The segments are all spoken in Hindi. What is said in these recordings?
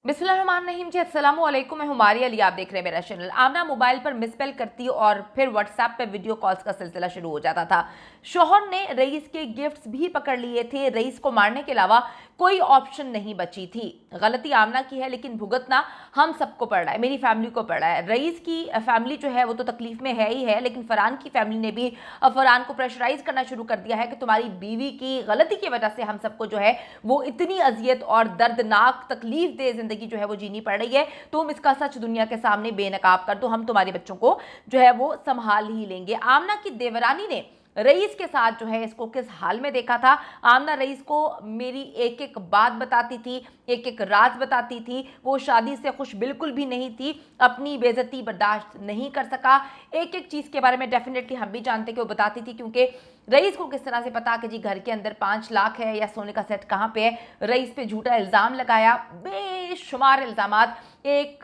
बिस्मिल्लाहिर्रहमानिर्रहीम जी, अस्सलाम वालेकुम। मैं हुमारी अली, आप देख रहे हैं मेरा चैनल। आमना मोबाइल पर मिसपेल करती और फिर व्हाट्सएप पे वीडियो कॉल्स का सिलसिला शुरू हो जाता था। शोहर ने रईस के गिफ्ट्स भी पकड़ लिए थे। रईस को मारने के अलावा कोई ऑप्शन नहीं बची थी। गलती आमना की है, लेकिन भुगतना हम सबको पड़ रहा है, मेरी फैमिली को पड़ रहा है। रईस की फैमिली जो है वो तो तकलीफ में है ही है, लेकिन फरहान की फैमिली ने भी फरहान को प्रेशराइज करना शुरू कर दिया है कि तुम्हारी बीवी की गलती की वजह से हम सबको जो है वो इतनी अजियत और दर्दनाक तकलीफ दे जिंदगी जो है वो जीनी पड़ रही है। तुम इसका सच दुनिया के सामने बेनकाब कर दो, हम तुम्हारे बच्चों को जो है वो संभाल ही लेंगे। आमना की देवरानी ने रईस के साथ जो है इसको किस हाल में देखा था। आमना रईस को मेरी एक एक बात बताती थी, एक एक राज बताती थी। वो शादी से खुश बिल्कुल भी नहीं थी, अपनी बेइज्जती बर्दाश्त नहीं कर सका। एक एक चीज़ के बारे में डेफिनेटली हम भी जानते कि वो बताती थी, क्योंकि रईस को किस तरह से पता कि जी घर के अंदर 5 लाख है या सोने का सेट कहाँ पे है। रईस पे झूठा इल्ज़ाम लगाया, बेशुमार इल्ज़ामात। एक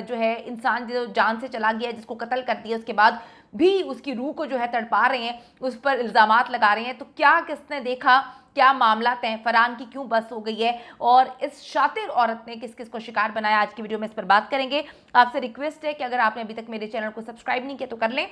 जो है इंसान जो जान से चला गया, जिसको कत्ल कर दिया, उसके बाद भी उसकी रूह को जो है तड़पा रहे हैं, उस पर इल्ज़ामात लगा रहे हैं। तो क्या किसने देखा, क्या मामला तय, फरहान की क्यों बस हो गई है और इस शातिर औरत ने किस किस को शिकार बनाया, आज की वीडियो में इस पर बात करेंगे। आपसे रिक्वेस्ट है कि अगर आपने अभी तक मेरे चैनल को सब्सक्राइब नहीं किया तो कर लें,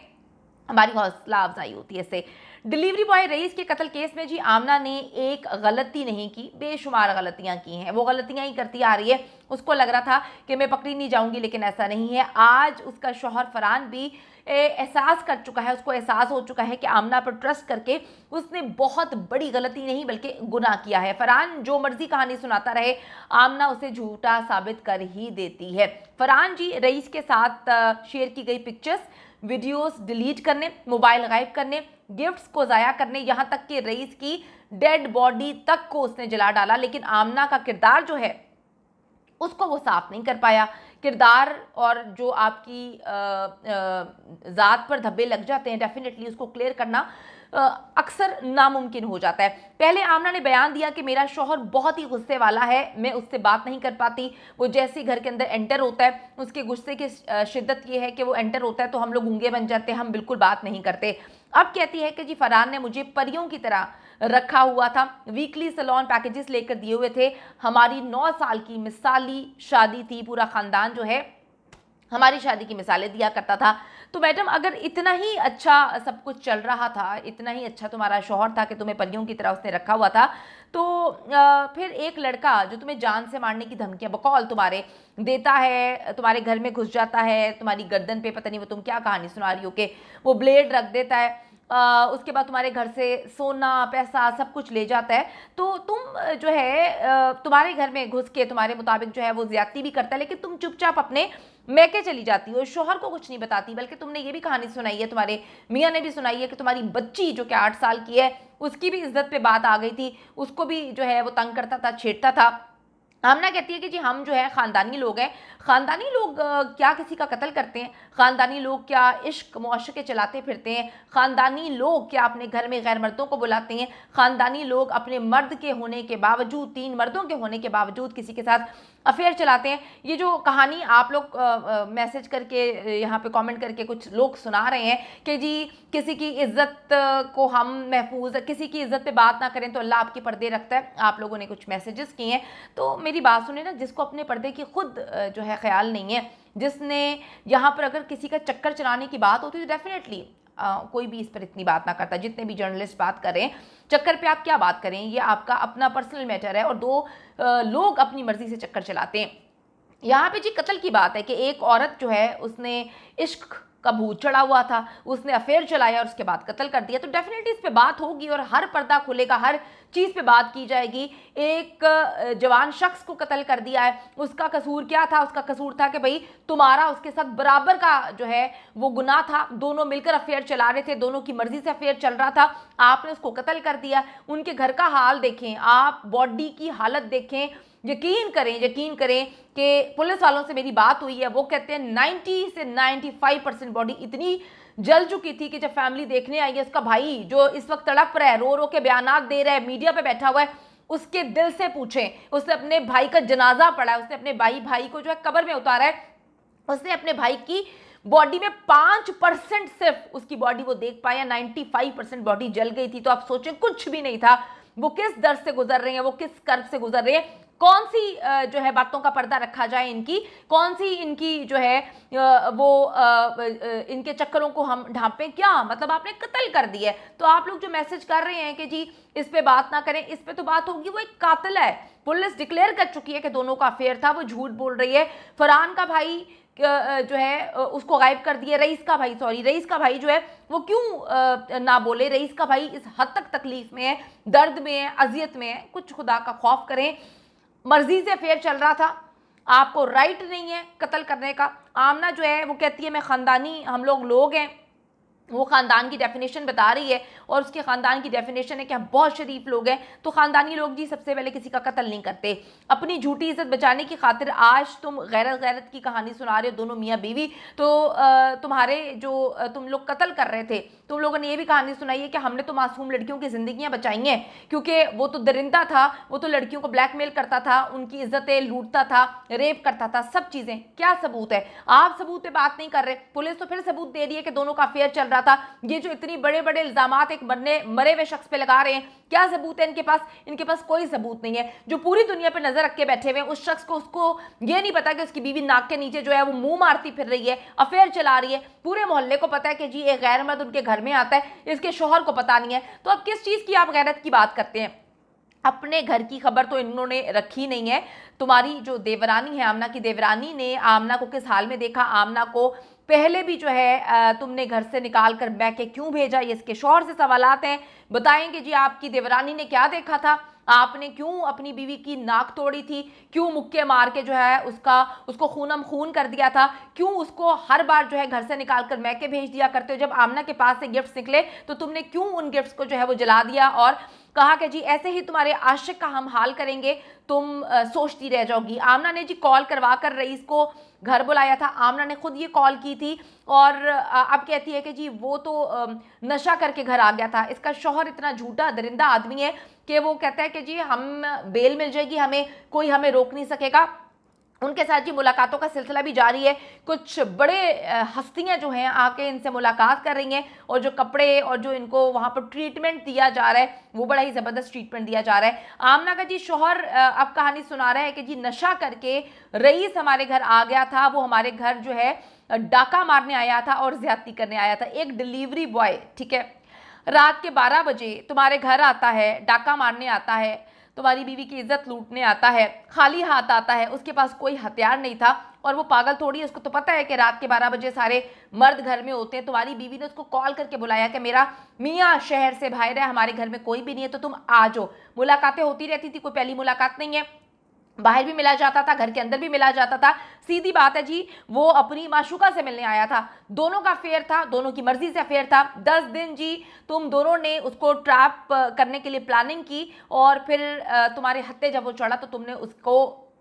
हमारी हौसला अफजाई होती है इससे। डिलीवरी बॉय रईस के कत्ल केस में जी आमना ने एक गलती नहीं की, बेशुमार गलतियां की हैं। वो गलतियां ही करती आ रही है। उसको लग रहा था कि मैं पकड़ी नहीं जाऊंगी, लेकिन ऐसा नहीं है। आज उसका शौहर फरहान भी एहसास कर चुका है, उसको एहसास हो चुका है कि आमना पर ट्रस्ट करके उसने बहुत बड़ी गलती नहीं बल्कि गुनाह किया है। फरहान जो मर्जी कहानी सुनाता रहे, आमना उसे झूठा साबित कर ही देती है। फरहान जी रईस के साथ शेयर की गई पिक्चर्स, वीडियोस डिलीट करने, मोबाइल गायब करने, गिफ्ट्स को ज़ाया करने, यहाँ तक कि रईस की डेड बॉडी तक को उसने जला डाला। लेकिन आमना का किरदार जो है उसको वो साफ नहीं कर पाया। किरदार और जो आपकी ज़ात पर धब्बे लग जाते हैं, डेफिनेटली उसको क्लियर करना अक्सर नामुमकिन हो जाता है। पहले आमना ने बयान दिया कि मेरा शौहर बहुत ही गुस्से वाला है, मैं उससे बात नहीं कर पाती। वो जैसे ही घर के अंदर एंटर होता है, उसके गुस्से की शिद्दत ये है कि वो एंटर होता है तो हम लोग गूंगे बन जाते हैं, हम बिल्कुल बात नहीं करते। अब कहती है कि जी फरहान ने मुझे परियों की तरह रखा हुआ था, वीकली सैलून पैकेजेस लेकर दिए हुए थे। हमारी 9 साल की मिसाली शादी थी, पूरा ख़ानदान जो है हमारी शादी की मिसालें दिया करता था। तो मैडम, अगर इतना ही अच्छा सब कुछ चल रहा था, इतना ही अच्छा तुम्हारा शौहर था कि तुम्हें परियों की तरह उसने रखा हुआ था, तो फिर एक लड़का जो तुम्हें जान से मारने की धमकियां बकौल तुम्हारे देता है, तुम्हारे घर में घुस जाता है, तुम्हारी गर्दन पे पता नहीं वो तुम क्या कहानी सुना रही हो कि वो ब्लेड रख देता है, उसके बाद तुम्हारे घर से सोना पैसा सब कुछ ले जाता है, तो तुम जो है तुम्हारे घर में घुस के तुम्हारे मुताबिक जो है वो ज्यादती भी करता है, लेकिन तुम चुपचाप अपने मैके चली जाती हो, शोहर को कुछ नहीं बताती। बल्कि तुमने ये भी कहानी सुनाई है, तुम्हारे मियाँ ने भी सुनाई है कि तुम्हारी बच्ची जो कि 8 साल की है, उसकी भी इज्जत पे बात आ गई थी, उसको भी जो है वो तंग करता था, छेड़ता था। आमना कहती है कि जी हम जो है ख़ानदानी लोग हैं। ख़ानदानी लोग क्या किसी का कत्ल करते हैं? ख़ानदानी लोग क्या इश्क मुआशके चलाते फिरते हैं? ख़ानदानी लोग क्या अपने घर में गैर मर्दों को बुलाते हैं? ख़ानदानी लोग अपने मर्द के होने के बावजूद, 3 मर्दों के होने के बावजूद किसी के साथ अफेयर चलाते हैं? ये जो कहानी आप लोग मैसेज करके यहाँ पे कमेंट करके कुछ लोग सुना रहे हैं कि जी किसी की इज्जत को हम महफूज, किसी की इज्जत पे बात ना करें तो अल्लाह आपके पर्दे रखता है, आप लोगों ने कुछ मैसेजेस किए हैं। तो मेरी बात सुने ना, जिसको अपने पर्दे की खुद जो है ख्याल नहीं है, जिसने यहाँ पर अगर किसी का चक्कर चलाने की बात होती तो डेफिनेटली कोई भी इस पर इतनी बात ना करता। जितने भी जर्नलिस्ट बात करें, चक्कर पे आप क्या बात करें, ये आपका अपना पर्सनल मैटर है और 2 लोग अपनी मर्जी से चक्कर चलाते हैं। यहाँ पे जी कत्ल की बात है कि एक औरत जो है उसने इश्क का भूत चढ़ा हुआ था, उसने अफेयर चलाया और उसके बाद कत्ल कर दिया, तो डेफिनेटली इस पे बात होगी और हर पर्दा खुलेगा, हर चीज़ पे बात की जाएगी। एक जवान शख्स को कत्ल कर दिया है, उसका कसूर क्या था? उसका कसूर था कि भाई तुम्हारा उसके साथ बराबर का जो है वो गुनाह था, दोनों मिलकर अफेयर चला रहे थे, दोनों की मर्जी से अफेयर चल रहा था, आपने उसको कत्ल कर दिया। उनके घर का हाल देखें आप, बॉडी की हालत देखें, यकीन करें कि पुलिस वालों से मेरी बात हुई है, वो कहते हैं 90 से 95% बॉडी इतनी जल चुकी थी कि जब फैमिली देखने आई है, उसका भाई जो इस वक्त तड़प रहा है, रो रो के बयानात दे रहा है, मीडिया पे बैठा हुआ है, उसके दिल से पूछें, उसने अपने भाई का जनाजा पढ़ा है, उसने अपने भाई को जो है कब्र में उतारा है, उसने अपने भाई की बॉडी में 5% सिर्फ उसकी बॉडी वो देख पाया, 95% बॉडी जल गई थी। तो आप सोचें कुछ भी नहीं था, वो किस दर्द से गुजर रहे हैं, वो किस कर्ब से गुजर रहे हैं। कौन सी जो है बातों का पर्दा रखा जाए, इनकी कौन सी इनकी जो है इनके चक्करों को हम ढांपें, क्या मतलब आपने कत्ल कर दिया है। तो आप लोग जो मैसेज कर रहे हैं कि जी इस पे बात ना करें, इस पे तो बात होगी, वो एक कातिल है, पुलिस डिक्लेयर कर चुकी है कि दोनों का अफेयर था, वो झूठ बोल रही है। फरहान का भाई जो है उसको गायब कर दिया, रईस का भाई, सॉरी रईस का भाई जो है वो क्यों ना बोले, रईस का भाई इस हद तक तकलीफ में है, दर्द में है, अजियत में है, कुछ खुदा का खौफ करें। मर्जी से अफेयर चल रहा था, आपको राइट नहीं है कत्ल करने का। आमना जो है वो कहती है मैं खानदानी, हम लोग हैं, वो ख़ानदान की डेफिनेशन बता रही है और उसके ख़ानदान की डेफिनेशन है कि हम बहुत शरीफ लोग हैं। तो ख़ानदानी लोग जी सबसे पहले किसी का कत्ल नहीं करते। अपनी झूठी इज्जत बचाने की खातिर आज तुम गैरत की कहानी सुना रहे हो, दोनों मियाँ बीवी। तो तुम्हारे जो तुम लोग कत्ल कर रहे थे, तुम लोगों ने ये भी कहानी सुनाई है कि हमने तो मासूम लड़कियों की ज़िंदगियाँ बचाई हैं, क्योंकि वो तो दरिंदा था, वो तो लड़कियों को ब्लैकमेल करता था, उनकी इज्जतें लूटता था, रेप करता था, सब चीज़ें। क्या सबूत है? आप सबूत पे बात नहीं कर रहे। पुलिस तो फिर सबूत दे रही है कि दोनों का अफेयर चल रहा था। ये जो इतनी बड़े बड़े इल्जामात एक मरे हुए शख्स पे लगा रहे हैं, क्या सबूत है इनके पास? इनके पास कोई सबूत नहीं है। जो पूरी दुनिया पे नजर रख के बैठे हुए हैं उस शख्स को, उसको ये नहीं पता कि उसकी बीवी नाक के नीचे जो है वो मुंह मारती फिर रही है, अफेयर चला रही है। पूरे मोहल्ले को पता है कि जी एक गैर मर्द उनके घर में आता है, इसके शौहर को पता नहीं है। तो अब किस चीज की आप गैरत की बात करते हैं? अपने घर की खबर तो इन्होंने रखी नहीं है। तुम्हारी जो देवरानी है, आमना की देवरानी ने आमना को किस हाल में देखा, आमना को पहले भी जो है तुमने घर से निकाल कर मैके क्यों भेजा, ये इसके शौहर से सवालात हैं। बताएंगे जी आपकी देवरानी ने क्या देखा था, आपने क्यों अपनी बीवी की नाक तोड़ी थी, क्यों मुक्के मार के जो है उसको खूनम खून कर दिया था, क्यों उसको हर बार जो है घर से निकाल कर मैके भेज दिया करते हो। जब आमना के पास से गिफ्ट्स निकले तो तुमने क्यों उन गिफ्ट्स को जो है वो जला दिया और कहा कि जी ऐसे ही तुम्हारे आशिक का हम हाल करेंगे, तुम सोचती रह जाओगी। आमना ने जी कॉल करवा कर रईस को घर बुलाया था, आमना ने खुद ये कॉल की थी और अब कहती है कि जी वो तो नशा करके घर आ गया था। इसका शौहर इतना झूठा दरिंदा आदमी है कि वो कहता है कि जी हम बेल मिल जाएगी, हमें कोई हमें रोक नहीं सकेगा। उनके साथ जी मुलाकातों का सिलसिला भी जारी है। कुछ बड़े हस्तियां जो हैं आके इनसे मुलाकात कर रही हैं और जो कपड़े और जो इनको वहाँ पर ट्रीटमेंट दिया जा रहा है वो बड़ा ही ज़बरदस्त ट्रीटमेंट दिया जा रहा है। आमना का जी शौहर अब कहानी सुना रहा है कि जी नशा करके रईस हमारे घर आ गया था, वो हमारे घर जो है डाका मारने आया था और ज्यादती करने आया था। एक डिलीवरी बॉय, ठीक है, रात के 12 बजे तुम्हारे घर आता है, डाका मारने आता है, तुम्हारी बीवी की इज्जत लूटने आता है, खाली हाथ आता है, उसके पास कोई हथियार नहीं था और वो पागल थोड़ी है, उसको तो पता है कि रात के 12 बजे सारे मर्द घर में होते हैं। तुम्हारी बीवी ने उसको कॉल करके बुलाया कि मेरा मियाँ शहर से बाहर है, हमारे घर में कोई भी नहीं है, तो तुम आ जाओ। मुलाकातें होती रहती थी, कोई पहली मुलाकात नहीं है, बाहर भी मिला जाता था, घर के अंदर भी मिला जाता था। सीधी बात है जी, वो अपनी माशूका से मिलने आया था, दोनों का अफेयर था, दोनों की मर्जी से अफेयर था। 10 दिन जी तुम दोनों ने उसको ट्रैप करने के लिए प्लानिंग की और फिर तुम्हारे हत्थे जब वो चढ़ा तो तुमने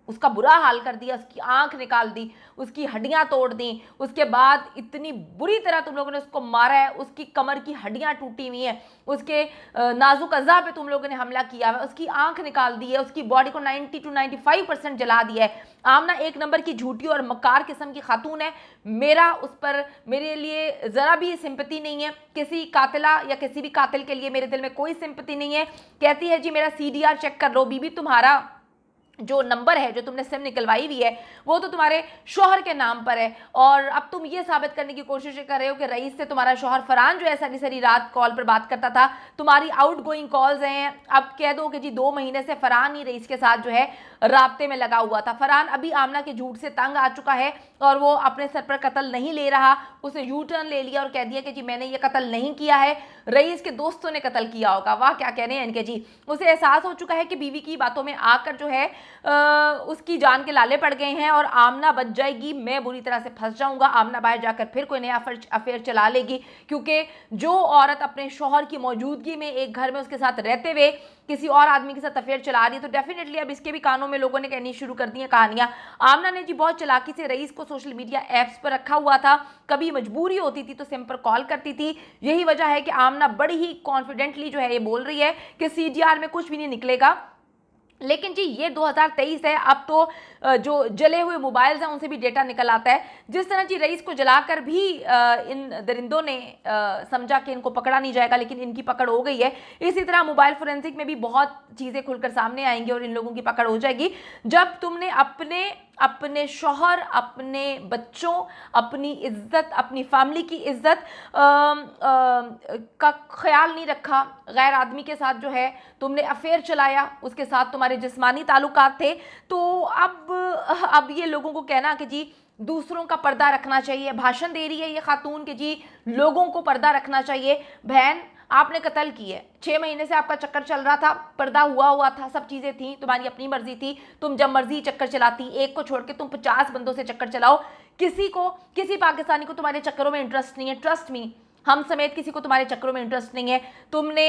उसका बुरा हाल कर दिया, उसकी आंख निकाल दी, उसकी हड्डियां तोड़ दी। उसके बाद इतनी बुरी तरह तुम लोगों ने उसको मारा है, उसकी कमर की हड्डियां टूटी हुई हैं, उसके नाजुक अज़ा पे तुम लोगों ने हमला किया है, उसकी आंख निकाल दी है, उसकी बॉडी को 90 to 95% जला दिया है। आमना एक नंबर की झूठी और मकार किस्म की खातून है। मेरे लिए ज़रा भी सिंपति नहीं है, किसी कातिला या किसी भी कातिल के लिए मेरे दिल में कोई सिंपति नहीं है। कहती है जी मेरा CDR चेक कर लो। बीबी तुम्हारा जो नंबर है, जो तुमने सिम निकलवाई हुई है, वो तो तुम्हारे शौहर के नाम पर है और अब तुम ये साबित करने की कोशिश कर रहे हो कि रईस से तुम्हारा शौहर फरहान जो है सारी सारी रात कॉल पर बात करता था, तुम्हारी आउटगोइंग कॉल्स हैं। अब कह दो कि जी 2 महीने से फरहान ही रईस के साथ जो है राब्ते में लगा हुआ था। फरहान अभी आमना के झूठ से तंग आ चुका है और वो अपने सर पर कत्ल नहीं ले रहा, उसने यू टर्न ले लिया और कह दिया कि जी मैंने ये कत्ल नहीं किया है, रईस के दोस्तों ने कत्ल किया होगा। वाह क्या कहने हैं इनके जी। उसे एहसास हो चुका है कि बीवी की बातों में आकर जो है उसकी जान के लाले पड़ गए हैं और आमना बच जाएगी, मैं बुरी तरह से फंस जाऊंगा। आमना बाहर जाकर फिर कोई नया अफेयर चला लेगी, क्योंकि जो औरत अपने शौहर की मौजूदगी में एक घर में उसके साथ रहते हुए किसी और आदमी के साथ अफेयर चला रही है तो डेफिनेटली अब इसके भी कानों में लोगों ने कहनी शुरू कर दी हैं कहानियां। आमना ने जी बहुत चालाकी से रईस को सोशल मीडिया ऐप्स पर रखा हुआ था, कभी मजबूरी होती थी तो सिम पर कॉल करती थी। यही वजह है कि आमना बड़ी ही कॉन्फिडेंटली जो है ये बोल रही है कि CDR में कुछ भी नहीं निकलेगा, लेकिन जी ये 2023 है, अब तो जो जले हुए मोबाइल्स हैं उनसे भी डेटा निकल आता है। जिस तरह जी रईस को जलाकर भी इन दरिंदों ने समझा कि इनको पकड़ा नहीं जाएगा, लेकिन इनकी पकड़ हो गई है। इसी तरह मोबाइल फोरेंसिक में भी बहुत चीज़ें खुलकर सामने आएंगी और इन लोगों की पकड़ हो जाएगी। जब तुमने अपने शौहर, अपने बच्चों, अपनी इज्जत, अपनी फैमिली की इज्जत का ख्याल नहीं रखा, गैर आदमी के साथ जो है तुमने अफेयर चलाया, उसके साथ तुम्हारे जिस्मानी ताल्लुकात थे, तो अब ये लोगों को कहना कि जी दूसरों का पर्दा रखना चाहिए, भाषण दे रही है ये खातून कि जी लोगों को पर्दा रखना चाहिए। बहन, आपने कत्ल की है, 6 महीने से आपका चक्कर चल रहा था, पर्दा हुआ था, सब चीजें थी, तुम्हारी अपनी मर्जी थी, तुम जब मर्जी चक्कर चलाती, एक को छोड़ के तुम 50 बंदों से चक्कर चलाओ। किसी पाकिस्तानी को तुम्हारे चक्करों में इंटरेस्ट नहीं है, ट्रस्ट मी, हम समेत किसी को तुम्हारे चक्करों में इंटरेस्ट नहीं है। तुमने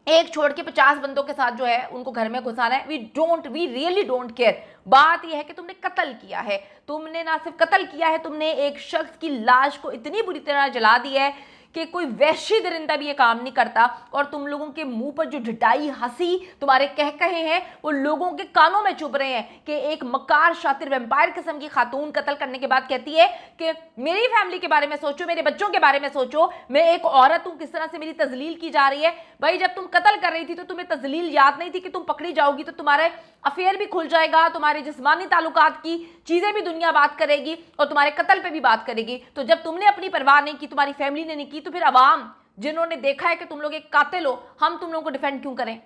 एक छोड़ के 50 बंदों के साथ जो है उनको घर में घुसाना है। We really don't care. बात यह है कि तुमने कत्ल किया है, तुमने ना सिर्फ कत्ल किया है, तुमने एक शख्स की लाश को इतनी बुरी तरह जला दी है कि कोई वहशी दरिंदा भी ये काम नहीं करता। और तुम लोगों के मुंह पर जो ढिठाई हंसी तुम्हारे कह कहे हैं वो लोगों के कानों में चुभ रहे हैं कि एक मकार शातिर वैम्पायर किस्म की खातून कत्ल करने के बाद कहती है कि मेरी फैमिली के बारे में सोचो, मेरे बच्चों के बारे में सोचो, मैं एक औरत हूं, किस तरह से मेरी तजलील की जा रही है। भाई, जब तुम कत्ल कर रही थी तो तुम्हें तजलील याद नहीं थी कि तुम पकड़ी जाओगी तो तुम्हारे अफेयर भी खुल जाएगा, तुम्हारे जिस्मानी ताल्लुकात की चीजें भी दुनिया बात करेगी और तुम्हारे कत्ल पे भी बात करेगी। तो जब तुमने अपनी परवाह नहीं की, तुम्हारी फैमिली ने नहीं की, तो फिर अवाम जिन्होंने देखा है कि तुम लोग एक कातिल हो, हम तुम लोगों को डिफेंड क्यों करें?